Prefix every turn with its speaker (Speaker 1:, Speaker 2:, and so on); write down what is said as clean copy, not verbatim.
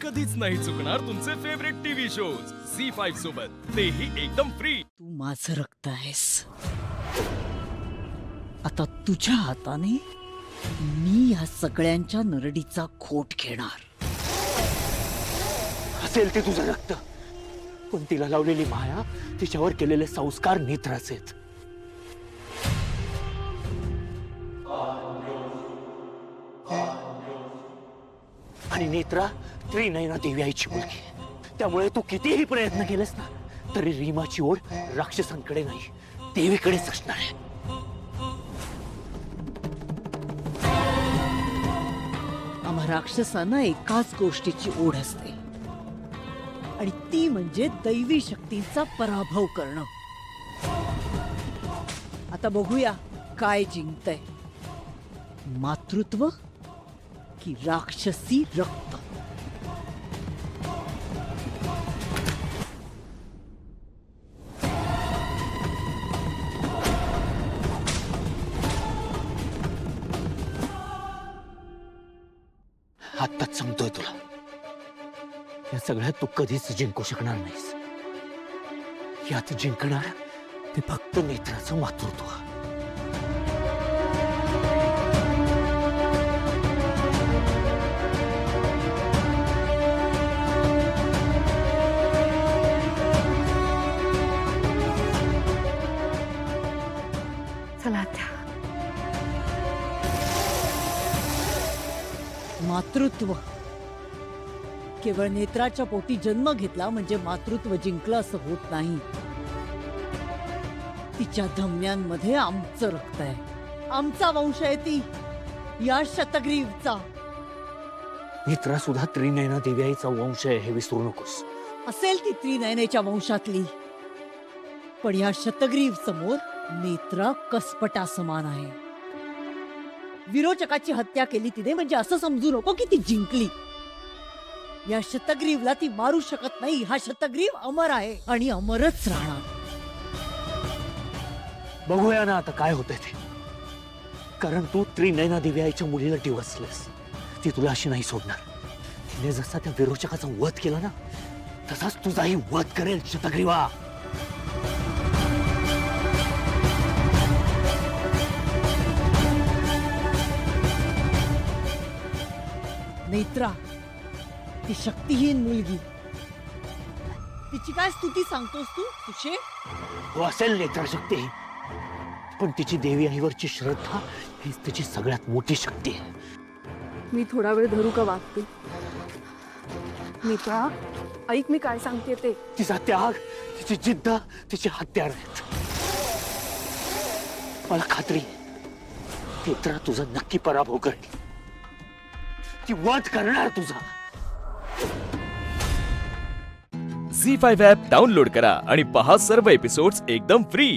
Speaker 1: कधीच नाही चुकणार तुमचे फेवरेट टीव्ही शोज झी5 सोबत, तेही एकदम फ्री।
Speaker 2: तू माझं रक्त आहेस, आता तुझ्या हाताने मी या सगळ्यांच्या नरडीचा खोट घेणार।
Speaker 3: असेल ते तुझं रक्त, पण तिला लावलेली माया, तिच्यावर केलेले संस्कार नेत्राचे आहेत। आणि नेत्रा त्रिनयना देवी आईची मुलगी आहे, त्यामुळे तू कितीही प्रयत्न केलेस ना, तरी रीमाची ओढ राक्षसांकडे नाही, देवीकडेच असणार आहे।
Speaker 2: आम्हा राक्षसांना एकाच गोष्टीची ओढ असते, आणि ती म्हणजे दैवी शक्तींचा पराभव करणं। आता बघूया काय जिंकतंय, मातृत्व की राक्षसी रक्त।
Speaker 3: आत्ताच सांगतोय तुला, या सगळ्यात तू कधीच जिंकू शकणार नाहीस। यात जिंकणार ते फक्त नेत्राचं मातृत्व।
Speaker 4: चला त्या
Speaker 2: मातृत्व केवळ नेत्राच्या पोटी जन्म घेतला म्हणजे मातृत्व जिंकलं असं होत नाही। तिच्या धमन्यांमध्ये आमचं रक्त आहे, आमचा वंश आहे, ती या शतग्रीवचा।
Speaker 3: नेत्रा सुद्धा त्रिनयना देवी आईचा वंश आहे, हे विसरू नकोस।
Speaker 2: असेल ती त्रिनयनेच्या वंशातली, पण या शतग्रीव समोर नेत्रा कसपटा समान आहे। विरोचकाची हत्या केली तिने म्हणजे असं समजू नको की ती जिंकली। या शतग्रीवला ती मारू शकत नाही, हा शतग्रीव अमर आहे आणि अमरच राहणार।
Speaker 3: बघूया ना आता काय होतंय ते, कारण तू त्रिनयना देवी आईच्या मुलीला डिवचलंस, ती तुला अशी नाही सोडणार। तिने जसा त्या विरोचकाचा वध केला ना, तसाच तुझाही वध करेल शतग्रीवा।
Speaker 2: नेत्रा ती शक्तिहीन मुलगी, तिची काय स्तुती सांगतोस तू तुझे?
Speaker 3: हो असेल नेत्रा शक्ती, पण तिची देवी आईवरची श्रद्धा हीच तिची सगळ्यात मोठी शक्ती आहे।
Speaker 4: मी थोडा वेळ धरू का वागते? मित्रा ऐक, मी काय सांगते ते।
Speaker 3: तिचा त्याग, तिची जिद्द, तिचे हत्यार आहेत। मला खात्री आहे, नेत्रा तुझा नक्की पराभव करेल, ती वध करणार तुझा।
Speaker 1: झी5 ॲप डाउनलोड करा आणि पहा सर्व एपिसोड्स एकदम फ्री।